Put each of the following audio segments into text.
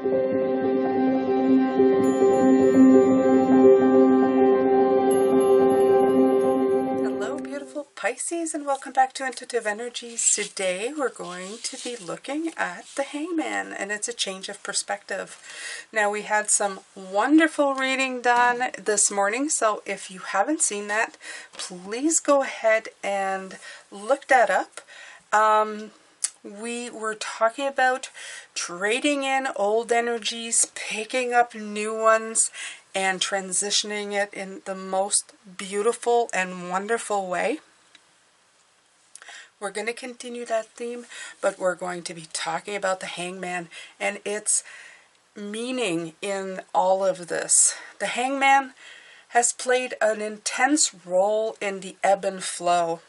Hello, beautiful Pisces, and welcome back to Intuitive Energies. Today we're going to be looking at the hangman, and it's a change of perspective. Now, we had some wonderful reading done this morning, so if you haven't seen that, please go ahead and look that up. We were talking about trading in old energies, picking up new ones, and transitioning it in the most beautiful and wonderful way. We're going to continue that theme, but we're going to be talking about the hangman and its meaning in all of this. The hangman has played an intense role in the ebb and flow.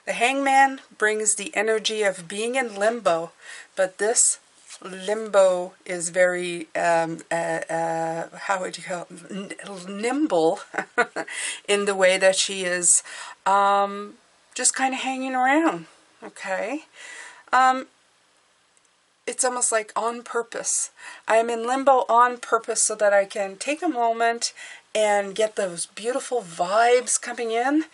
The hangman brings the energy of being in limbo, but this limbo is very, how would you call it, nimble in the way that she is just kind of hanging around, okay? It's almost like on purpose. I am in limbo on purpose so that I can take a moment and get those beautiful vibes coming in.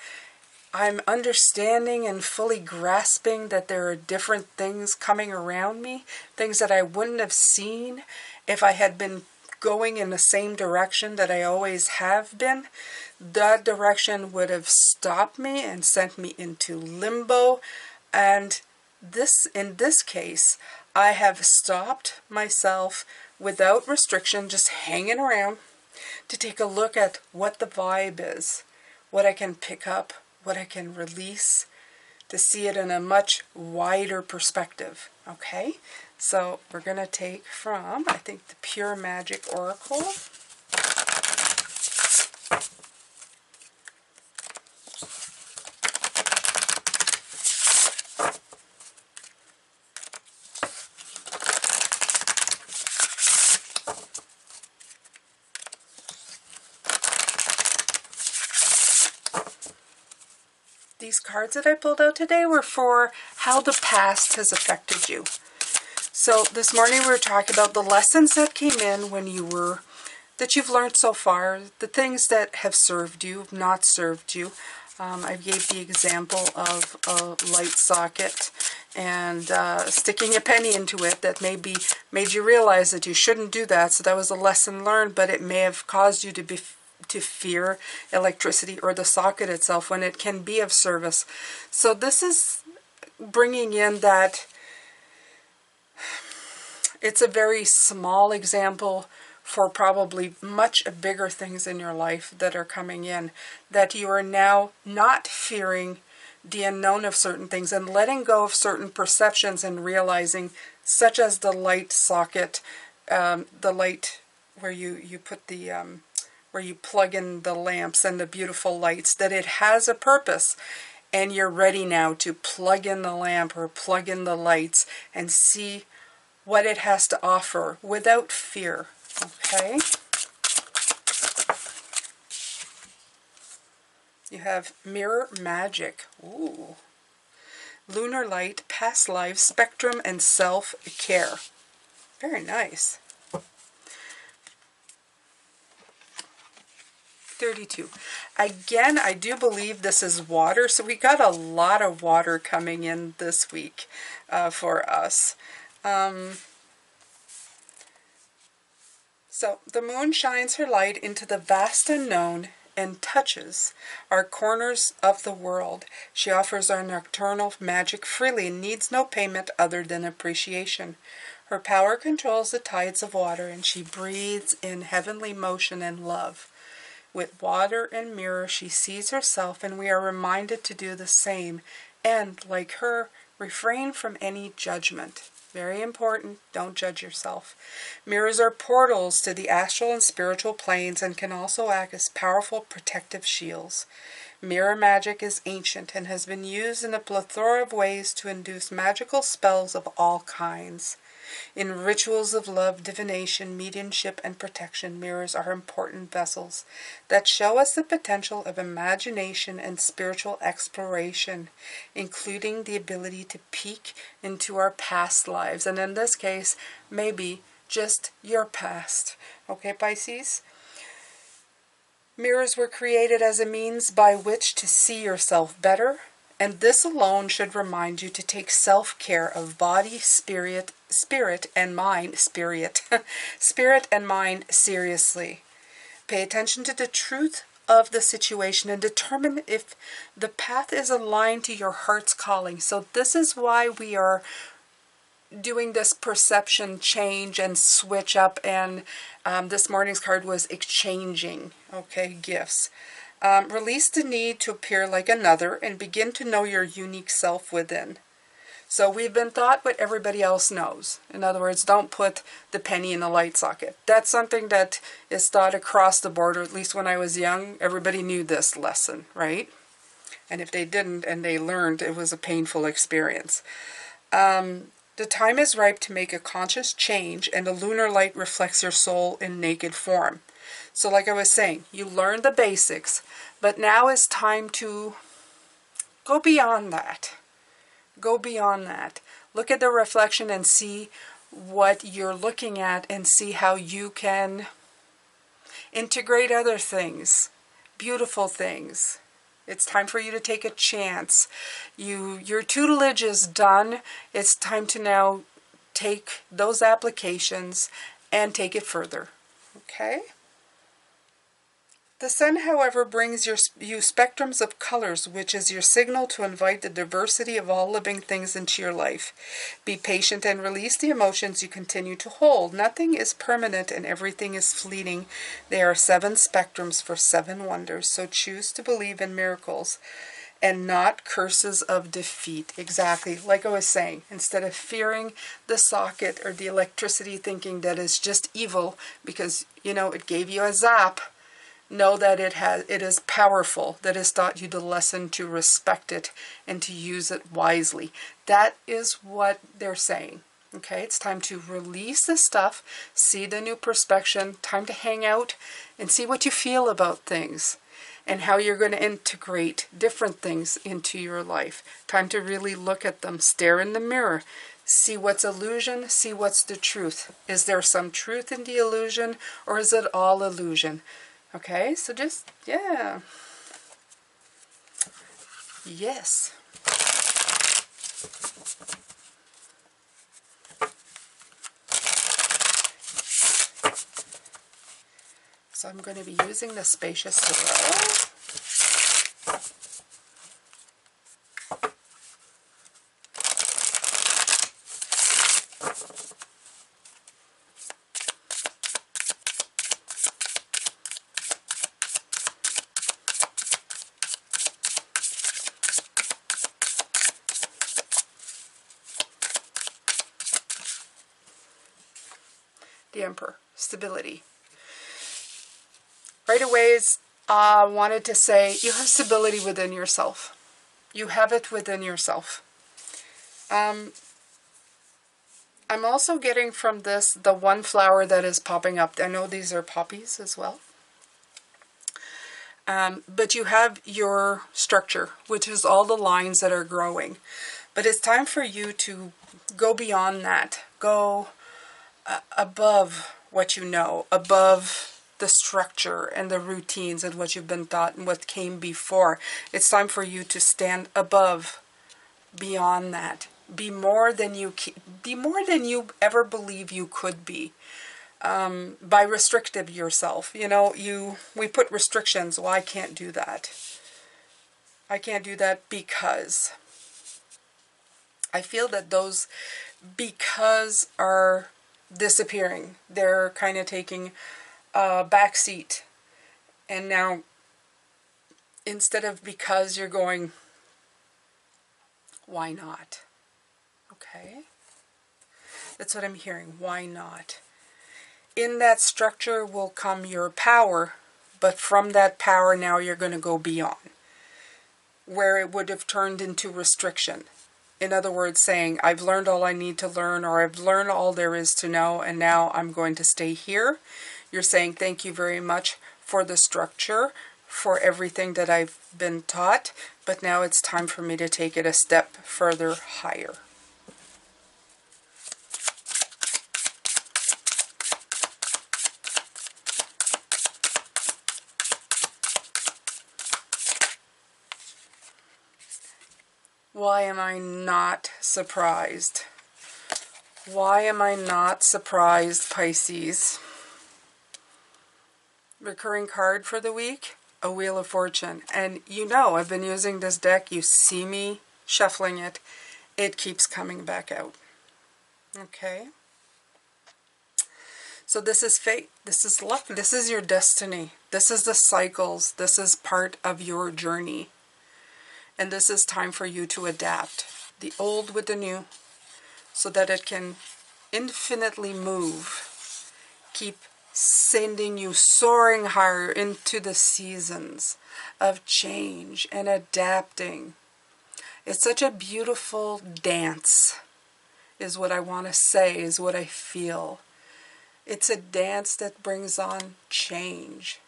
I'm understanding and fully grasping that there are different things coming around me, things that I wouldn't have seen if I had been going in the same direction that I always have been. That direction would have stopped me and sent me into limbo. And in this case, I have stopped myself without restriction, just hanging around to take a look at what the vibe is, what I can pick up, what I can release, to see it in a much wider perspective, okay? So we're going to take from, I think, the Pure Magic Oracle. These cards that I pulled out today were for how the past has affected you. So this morning we were talking about the lessons that came in when you were, that you've learned so far, the things that have served you, not served you. I gave the example of a light socket and sticking a penny into it that maybe made you realize that you shouldn't do that. So that was a lesson learned, but it may have caused you to fear electricity or the socket itself when it can be of service. So this is bringing in that it's a very small example for probably much bigger things in your life that are coming in, that you are now not fearing the unknown of certain things and letting go of certain perceptions and realizing, such as the light socket, the light where you put the where you plug in the lamps and the beautiful lights, that it has a purpose, and you're ready now to plug in the lamp or plug in the lights and see what it has to offer without fear, okay? You have Mirror Magic, ooh, Lunar Light, Past Lives, Spectrum, and Self-Care. Very nice. 32. Again, I do believe this is water, so we got a lot of water coming in this week for us. So the moon shines her light into the vast unknown and touches our corners of the world. She offers our nocturnal magic freely and needs no payment other than appreciation. Her power controls the tides of water, and she breathes in heavenly motion and love. With water and mirror, she sees herself, and we are reminded to do the same, and, like her, refrain from any judgment. Very important, don't judge yourself. Mirrors are portals to the astral and spiritual planes and can also act as powerful protective shields. Mirror magic is ancient and has been used in a plethora of ways to induce magical spells of all kinds. In rituals of love, divination, mediumship, and protection, mirrors are important vessels that show us the potential of imagination and spiritual exploration, including the ability to peek into our past lives, and in this case, maybe just your past. Okay, Pisces? Mirrors were created as a means by which to see yourself better, and this alone should remind you to take self-care of body, spirit, and mind, spirit and mind seriously. Pay attention to the truth of the situation and determine if the path is aligned to your heart's calling. So this is why we are doing this perception change and switch up, and this morning's card was exchanging, okay, gifts. Release the need to appear like another and begin to know your unique self within. So we've been taught what everybody else knows. In other words, don't put the penny in the light socket. That's something that is taught across the board, or at least when I was young, everybody knew this lesson, right? And if they didn't and they learned, it was a painful experience. The time is ripe to make a conscious change, and the lunar light reflects your soul in naked form. So like I was saying, you learned the basics, but now it's time to go beyond that. Go beyond that. Look at the reflection and see what you're looking at, and see how you can integrate other things, beautiful things. It's time for you to take a chance. Your tutelage is done. It's time to now take those applications and take it further. Okay? The sun, however, brings you spectrums of colors, which is your signal to invite the diversity of all living things into your life. Be patient and release the emotions you continue to hold. Nothing is permanent and everything is fleeting. There are 7 spectrums for 7 wonders, so choose to believe in miracles and not curses of defeat. Exactly, like I was saying, instead of fearing the socket or the electricity, thinking that it's just evil because, you know, it gave you a zap. Know that it is powerful, that has taught you the lesson to respect it and to use it wisely. That is what they're saying. Okay, it's time to release the stuff, see the new perspective, time to hang out and see what you feel about things and how you're going to integrate different things into your life. Time to really look at them, stare in the mirror, see what's illusion, see what's the truth. Is there some truth in the illusion, or is it all illusion? Okay, so just, yeah. Yes. So I'm going to be using the spacious swirl. The Emperor, stability. Right away, I wanted to say you have stability within yourself. You have it within yourself. I'm also getting from this the one flower that is popping up. I know these are poppies as well. But you have your structure, which is all the lines that are growing. But it's time for you to go beyond that. Go above what you know, above the structure and the routines and what you've been taught and what came before. It's time for you to stand above, beyond that. Be more than you ever believe you could be. By restrictive yourself. You know, we put restrictions. Well, I can't do that. I can't do that because I feel that those because are disappearing. They're kind of taking a back seat. And now, instead of because, you're going, why not? Okay? That's what I'm hearing. Why not? In that structure will come your power, but from that power now you're going to go beyond, where it would have turned into restriction. In other words, saying, I've learned all I need to learn, or I've learned all there is to know, and now I'm going to stay here. You're saying, thank you very much for the structure, for everything that I've been taught, but now it's time for me to take it a step further higher. Why am I not surprised? Why am I not surprised, Pisces? Recurring card for the week, a Wheel of Fortune. And you know, I've been using this deck. You see me shuffling it. It keeps coming back out. Okay? So this is fate. This is luck. This is your destiny. This is the cycles. This is part of your journey. And this is time for you to adapt the old with the new so that it can infinitely move. Keep sending you soaring higher into the seasons of change and adapting. It's such a beautiful dance, is what I want to say, is what I feel. It's a dance that brings on change.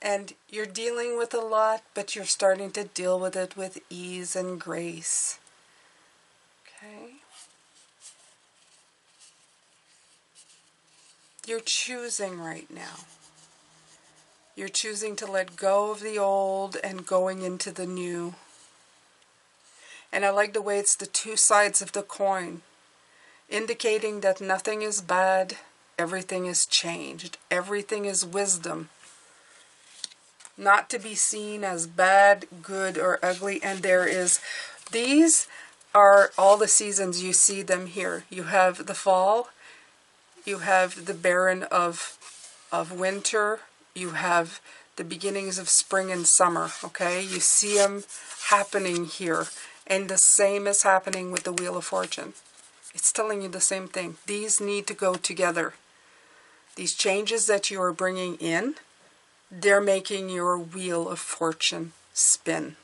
And you're dealing with a lot, but you're starting to deal with it with ease and grace. Okay? You're choosing right now. You're choosing to let go of the old and going into the new. And I like the way it's the two sides of the coin, indicating that nothing is bad, everything is changed, everything is wisdom. Not to be seen as bad, good, or ugly. And these are all the seasons. You see them here. You have the fall, you have the barren of winter, you have the beginnings of spring and summer, okay? You see them happening here. And the same is happening with the Wheel of Fortune. It's telling you the same thing. These need to go together. These changes that you are bringing in, they're making your Wheel of Fortune spin.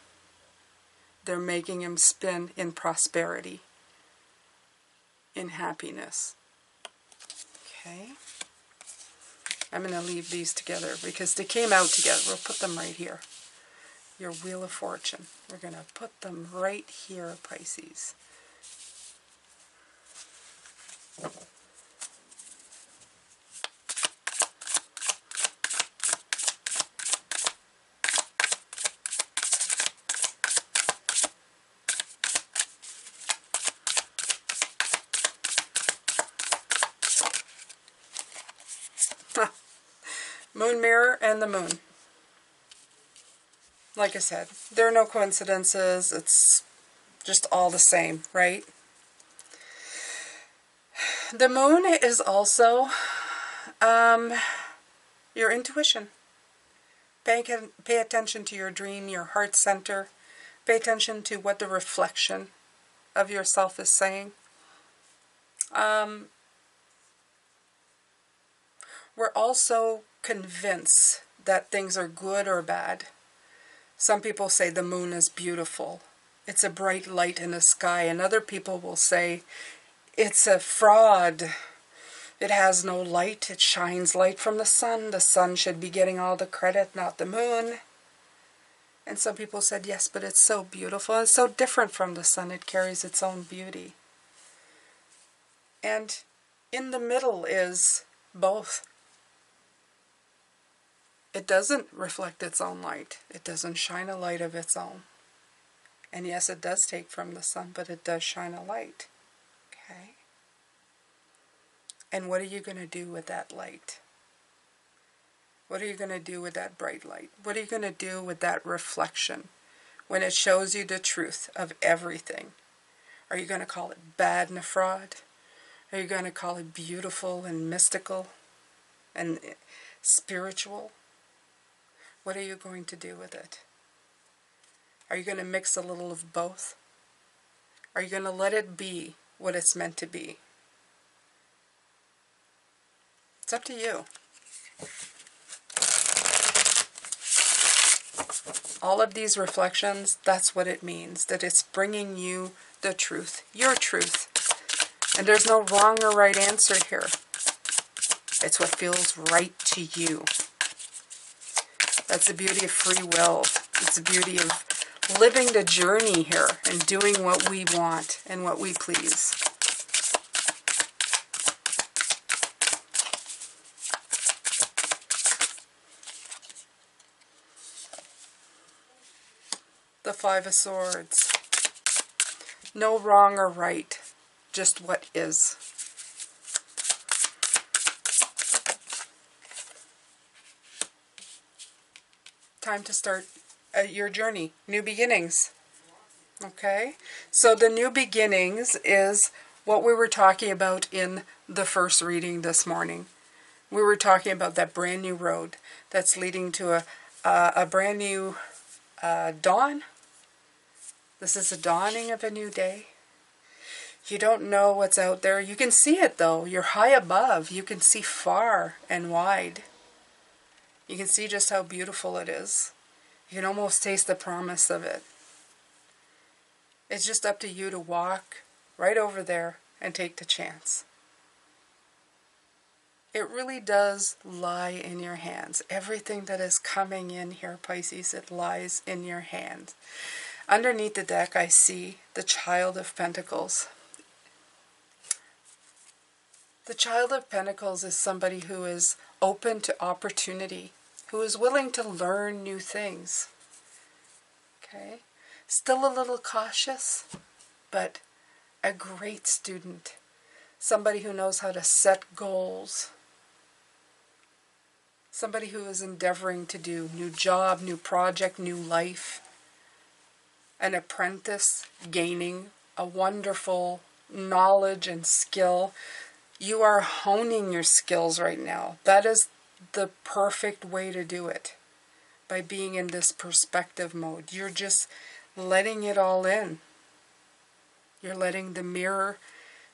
They're making him spin in prosperity, in happiness. Okay? I'm going to leave these together because they came out together. We'll put them right here. Your Wheel of Fortune. We're going to put them right here, Pisces. Moon mirror and the moon. Like I said, there are no coincidences. It's just all the same, right? The moon is also your intuition. Pay attention to your dream, your heart center. Pay attention to what the reflection of yourself is saying. We're also convinced that things are good or bad. Some people say the moon is beautiful. It's a bright light in the sky. And other people will say it's a fraud. It has no light. It shines light from the sun. The sun should be getting all the credit, not the moon. And some people said, yes, but it's so beautiful. It's so different from the sun. It carries its own beauty. And in the middle is both. It doesn't reflect its own light. It doesn't shine a light of its own. And yes, it does take from the sun, but it does shine a light. Okay? And what are you going to do with that light? What are you going to do with that bright light? What are you going to do with that reflection when it shows you the truth of everything? Are you going to call it bad and a fraud? Are you going to call it beautiful and mystical and spiritual? What are you going to do with it? Are you going to mix a little of both? Are you going to let it be what it's meant to be? It's up to you. All of these reflections, that's what it means. That it's bringing you the truth. Your truth. And there's no wrong or right answer here. It's what feels right to you. That's the beauty of free will. It's the beauty of living the journey here and doing what we want and what we please. The Five of Swords. No wrong or right, just what is. Time to start your journey. New beginnings. Okay? So the new beginnings is what we were talking about in the first reading this morning. We were talking about that brand new road that's leading to a brand new dawn. This is the dawning of a new day. You don't know what's out there. You can see it though. You're high above. You can see far and wide. You can see just how beautiful it is. You can almost taste the promise of it. It's just up to you to walk right over there and take the chance. It really does lie in your hands. Everything that is coming in here, Pisces, it lies in your hands. Underneath the deck, I see the Child of Pentacles. The Child of Pentacles is somebody who is open to opportunity, who is willing to learn new things. Okay? Still a little cautious, but a great student. Somebody who knows how to set goals. Somebody who is endeavoring to do new job, new project, new life. An apprentice gaining a wonderful knowledge and skill. You are honing your skills right now. That is the perfect way to do it. By being in this perspective mode. You're just letting it all in. You're letting the mirror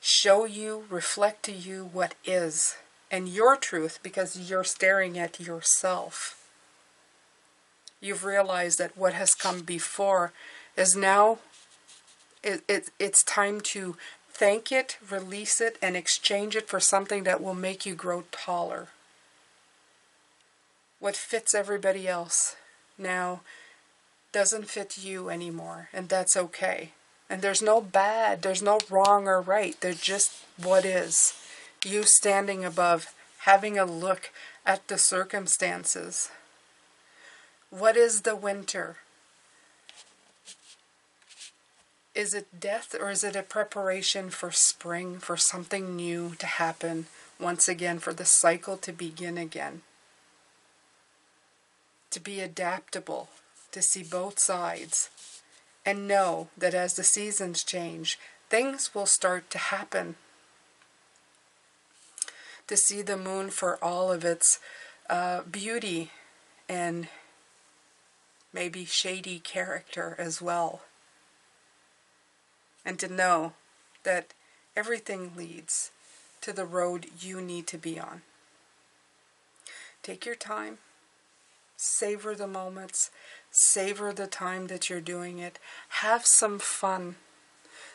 show you, reflect to you what is. And your truth, because you're staring at yourself. You've realized that what has come before is now, it's time to thank it, release it, and exchange it for something that will make you grow taller. What fits everybody else now doesn't fit you anymore, and that's okay. And there's no bad, there's no wrong or right, there's just what is. You standing above, having a look at the circumstances. What is the winter? Is it death, or is it a preparation for spring, for something new to happen once again, for the cycle to begin again? To be adaptable, to see both sides, and know that as the seasons change, things will start to happen. To see the moon for all of its beauty and maybe shady character as well. And to know that everything leads to the road you need to be on. Take your time. Savor the moments. Savor the time that you're doing it. Have some fun.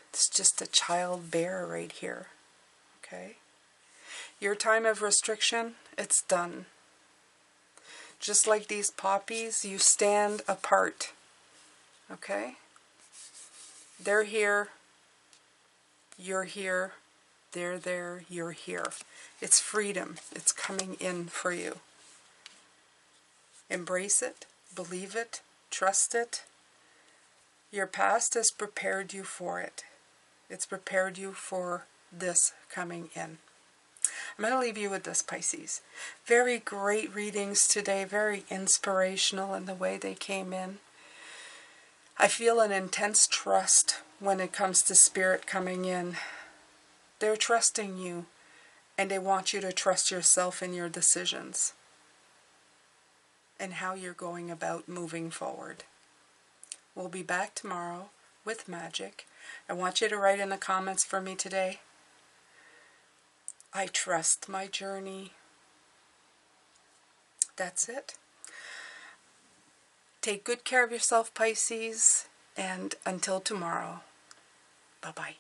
It's just a child bear right here. Okay? Your time of restriction, it's done. Just like these poppies, you stand apart. Okay? They're here. You're here. They're there. You're here. It's freedom. It's coming in for you. Embrace it. Believe it. Trust it. Your past has prepared you for it. It's prepared you for this coming in. I'm going to leave you with this, Pisces. Very great readings today. Very inspirational in the way they came in. I feel an intense trust when it comes to Spirit coming in. They're trusting you, and they want you to trust yourself in your decisions and how you're going about moving forward. We'll be back tomorrow with magic. I want you to write in the comments for me today. I trust my journey. That's it. Take good care of yourself, Pisces, and until tomorrow, bye-bye.